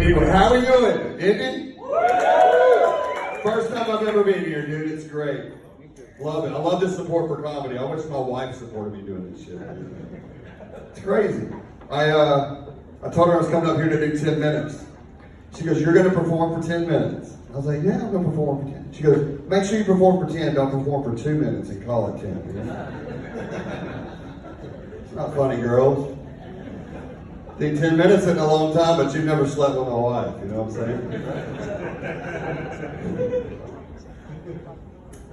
Anyway, how are we doing? Indy? First time I've ever been here, dude. It's great. Love it. I love this support for comedy. I wish my wife supported me doing this shit. It's crazy. I told her I was coming up here to do 10 minutes. She goes, you're going to perform for 10 minutes. I was like, yeah, I'm going to perform for 10. She goes, make sure you perform for 10. Don't perform for 2 minutes and call it 10. It's not funny, girls. I think 10 minutes isn't a long time, but you've never slept with my wife. You know what I'm saying?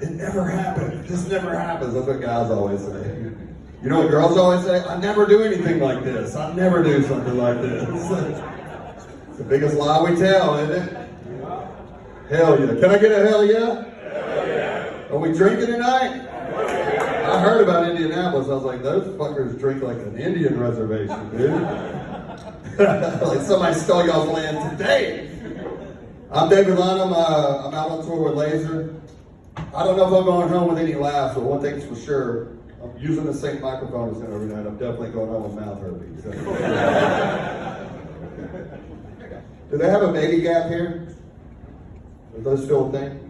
It never happened. This never happens. That's what guys always say. You know what girls always say? I never do anything like this. I never do something like this. It's the biggest lie we tell, isn't it? Hell yeah. Can I get a hell yeah? Hell yeah. Are we drinking tonight? I heard about Indianapolis. I was like, those fuckers drink like an Indian reservation, dude. Like somebody stole y'all's land today. I'm David Lynam. I'm out on tour with Laser. I don't know if I'm going home with any laughs, but one thing's for sure, I'm using the same microphone as him every night. I'm definitely going home with mouth herpes. So. Do they have a baby gap here? Is those still a thing?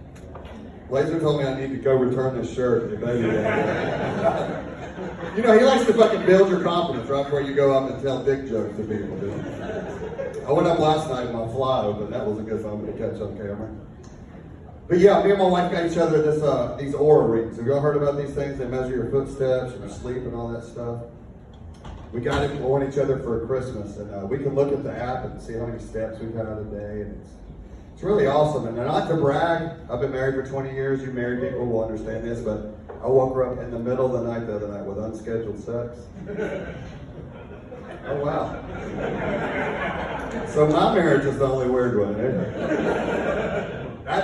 Laser told me I need to go return this shirt. The baby gap. You know, he likes to fucking build your confidence right before you go up and tell dick jokes to people, dude. I went up last night in my fly over, and that was a good moment to catch on camera. But yeah, me and my wife got each other these Aura rings. Have y'all heard about these things? They measure your footsteps and your sleep and all that stuff. We got it on each other for Christmas, and we can look at the app and see how many steps we've had a day, and it's really awesome. And not to brag, I've been married for 20 years. You married people will understand this, but I woke her up in the middle of the night the other night with unscheduled sex. Oh wow. So my marriage is the only weird one,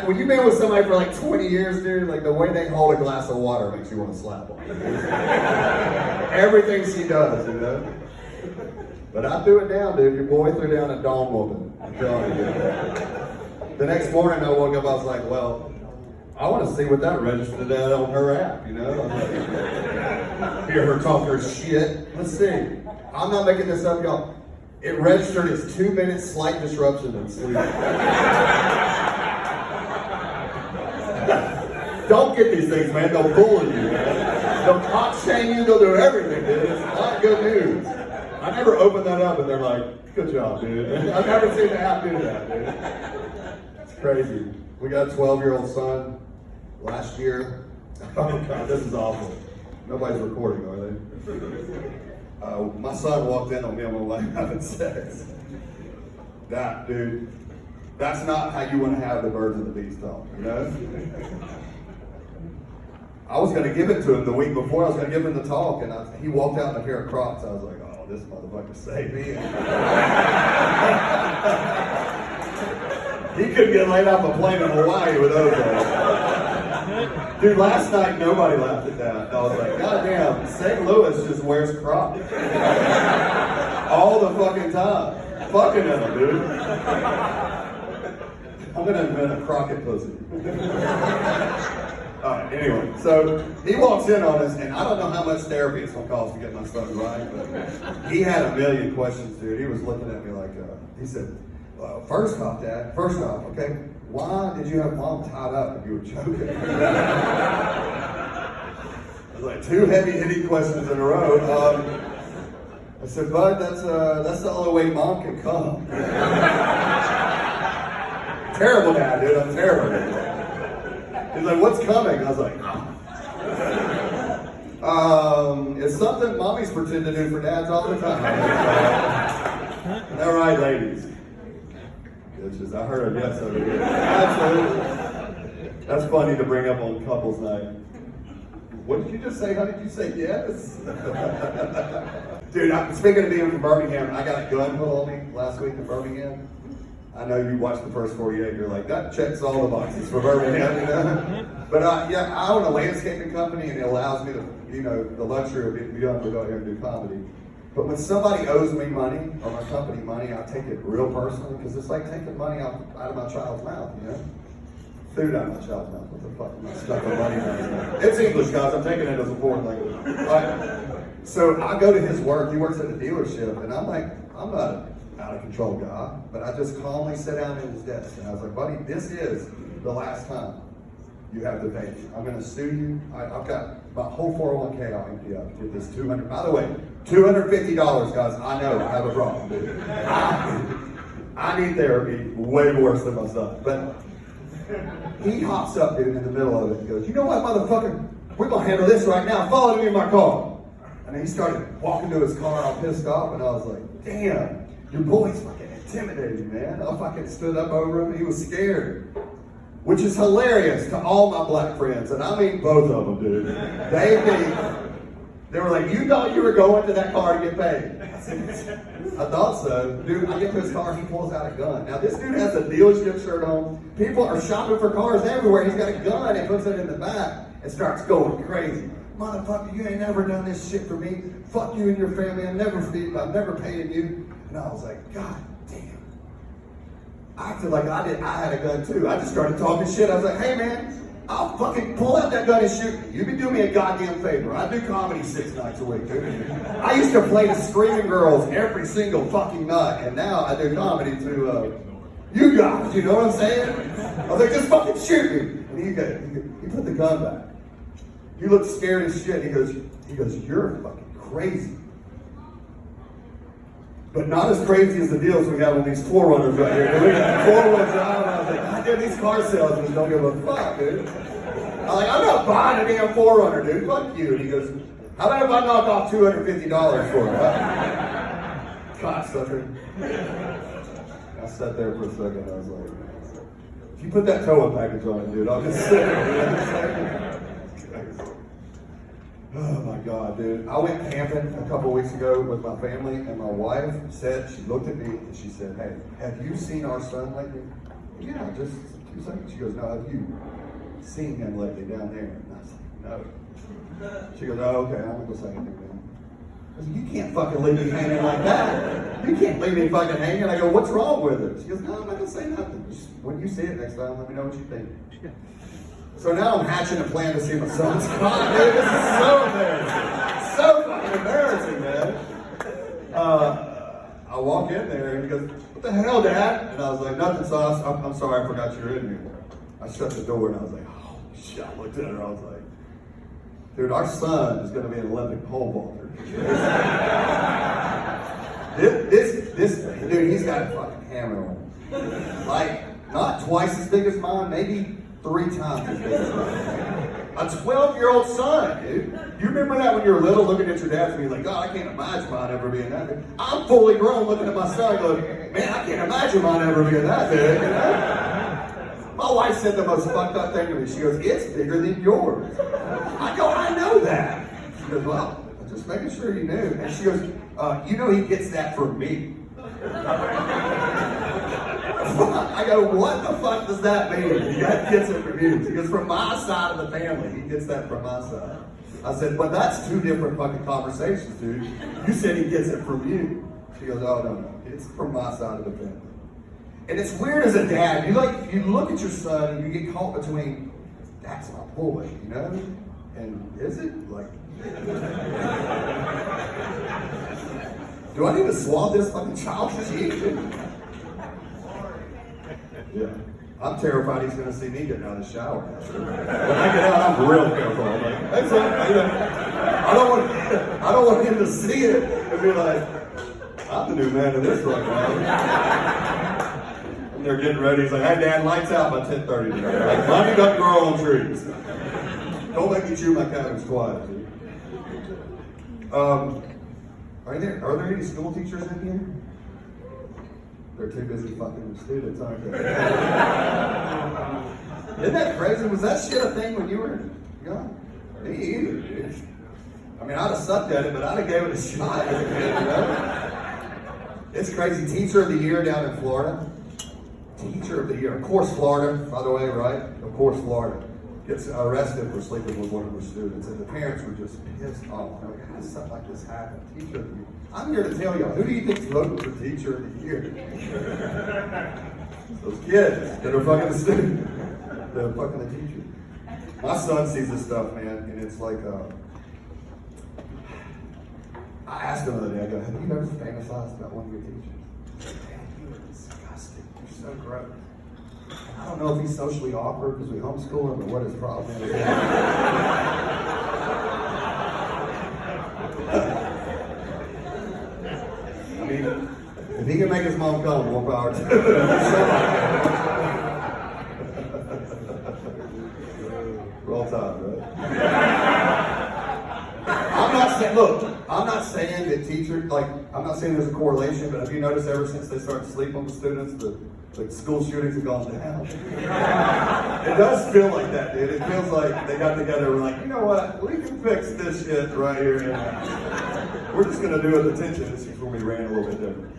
when you've been with somebody for like 20 years, dude, like the way they hold a glass of water makes you want to slap them. Everything she does, you know? But I threw it down, dude. Your boy threw down a dawn woman. I'm telling you. The next morning I woke up, I was like, well, I want to see what that registered at on her app, you know? I'm like, hear her talk her shit. Let's see. I'm not making this up, y'all. It registered as 2 minutes slight disruption in sleep. Don't get these things, man. They'll bully you, man. They'll cock shame you. They'll do everything, dude. It's not good news. I never opened that up and they're like, good job, dude. I've never seen the app do that, dude. It's crazy. We got a 12-year-old son last year. Oh, God, this is awful. Nobody's recording, are they? My son walked in on me and my wife having sex. That, dude, that's not how you want to have the birds and the bees talk, you know? I was going to give it to him the week before. I was going to give him the talk, and he walked out in a pair of Crocs. I was like, oh, this motherfucker saved me. He couldn't get laid off a plane in Hawaii with those on. Dude, last night nobody laughed at that. I was like, goddamn, St. Louis just wears Crocs. All the fucking time. Fucking in them, dude. I'm going to invent a Crockett pussy. Alright, anyway, so he walks in on us, and I don't know how much therapy it's going to cost to get my son right, but he had a million questions, dude. He was looking at me like, he said, well, first off, Dad, okay, why did you have Mom tied up if you were choking? It was like 2 heavy-hitting questions in a row. I said, Bud, that's the only way Mom can come. Terrible dad, dude. I'm terrible. He's like, what's coming? I was like, it's something mommies pretend to do for dads all the time. All right, ladies. Bitches, I heard a yes over here. Absolutely. That's funny to bring up on couples night. What did you just say? How did you say yes? Dude, speaking of being from Birmingham, I got a gun put on me last week in Birmingham. I know you watched the first 48, you're like, that checks all the boxes for Birmingham, you know? But yeah, I own a landscaping company, and it allows me to, you know, the luxury of being able to go here and do comedy. But when somebody owes me money, or my company money, I take it real personally, because it's like taking money out of my child's mouth, you know? Food out of my child's mouth. What the fuck am I stuffing money in? It's English, guys. I'm taking it as a foreign language. Right. So I go to his work. He works at a dealership, and I'm I'm not an out of control guy, but I just calmly sat down at his desk and I was like, buddy, this is the last time you have to pay me. I'm going to sue you. I've got my whole 401k I'll empty up. Get this $200. By the way, $250, guys. I know I have a problem, dude. I need therapy way worse than my son. But he hops up, dude, in the middle of it and goes, you know what, motherfucker? We're going to handle this right now. Follow me in my car. And then he started walking to his car all pissed off, and I was like, damn, your boy's fucking intimidating, man. I fucking stood up over him. He was scared. Which is hilarious to all my black friends, and I mean both of them, dude. They were like, you thought you were going to that car to get paid? I thought so. Dude, I get to his car, he pulls out a gun. Now, this dude has a dealership shirt on. People are shopping for cars everywhere. He's got a gun and puts it in the back and starts going crazy. Motherfucker, you ain't never done this shit for me. Fuck you and your family. I'm never paying you. And I was like, God damn. I feel like I had a gun too. I just started talking shit. I was like, hey man, I'll fucking pull out that gun and shoot you. You can do me a goddamn favor. I do comedy 6 nights a week, dude. I used to play the Screaming Girls every single fucking night, and now I do comedy to you guys. You know what I'm saying? I was like, just fucking shoot me. And he put the gun back. He looked scared as shit. He goes, you're fucking crazy. But not as crazy as the deals we have on these 4Runners right here. We got 4-wheel drive, and I was like, God damn, these car salesmen don't give a fuck, dude. I'm like, I'm not buying a damn 4Runner, dude. Fuck you. And he goes, how about if I knock off $250 for it? Cocksucker. I sat there for a second, and I was like, if you put that towing package on it, dude, I'll just sit there. Oh my God, dude. I went camping a couple weeks ago with my family, and my wife said, she looked at me and she said, hey, have you seen our son lately? Yeah, just 2 seconds. She goes, no, have you seen him lately down there? And I was like, no. She goes, oh, okay, I'm not gonna say anything then. I said, you can't fucking leave me hanging like that. You can't leave me fucking hanging. I go, what's wrong with it? She goes, no, I'm not gonna say nothing. Just, when you see it next time, let me know what you think. So now I'm hatching a plan to see my son's car. Dude, this is so embarrassing. So fucking embarrassing, man. I walk in there and he goes, what the hell, Dad? And I was like, nothing, Sauce. I'm sorry, I forgot you were in here. I shut the door and I was like, oh shit. I looked at her, I was like, dude, our son is going to be an Olympic pole vaulter. This dude, he's got a fucking hammer on him. Like, not twice as big as mine, maybe 3 times as big as mine. A 12-year-old son, dude. You remember that when you were little, looking at your dad and being like, God, I can't imagine mine ever being that big. I'm fully grown looking at my son going, man, I can't imagine mine ever being that big. You know? My wife said the most fucked up thing to me. She goes, it's bigger than yours. I go, I know that. She goes, well, I'm just making sure you knew. And she goes, you know he gets that from me. I go, what the fuck does that mean? He gets it from you. He goes, from my side of the family, he gets that from my side. I said, but that's 2 different fucking conversations, dude. You said he gets it from you. She goes, oh, no. It's from my side of the family. And it's weird as a dad. You look at your son and you get caught between, that's my boy, you know? And is it? Like, do I need to swab this fucking child's cheek? Yeah. I'm terrified he's going to see me getting out of the shower. When I get out, I'm real careful. I'm like, hey, son, you know, I don't want him to see it and be like, I'm the new man of this right now. And they're getting ready. He's like, hey, Dad, lights out by 10:30 today. Like, money doesn't grow on trees. Don't make me chew my cabbage quiet, dude. Are there any school teachers in here? They're too busy fucking with students, aren't they? Isn't that crazy? Was that shit a thing when you were young? Me either, dude. I mean, I'd have sucked at it, but I'd have gave it a shot as a kid, you know? It's crazy. Teacher of the Year down in Florida. Teacher of the Year. Of course, Florida, by the way, right? Of course, Florida. Gets arrested for sleeping with one of her students, and the parents were just pissed off. Like, how does something like this happen? Teacher of the Year. I'm here to tell y'all, who do you think's voting for Teacher of the Year? Those kids that are fucking the student. They're fucking the teacher. My son sees this stuff, man, and it's like, I asked him the other day, I go, have you ever fantasized about one of your teachers? Man, you are disgusting. You're so gross. I don't know if he's socially awkward because we homeschool him or what his problem is. I mean, if he can make his mom come, more power to him. Roll Tide, right? I'm not saying that teachers, I'm not saying there's a correlation, but have you noticed ever since they started to sleep on the students, the school shootings have gone down? It does feel like that, dude. It feels like they got together and were like, you know what, we can fix this shit right here. We're just going to do a detention. This is when we ran a little bit different.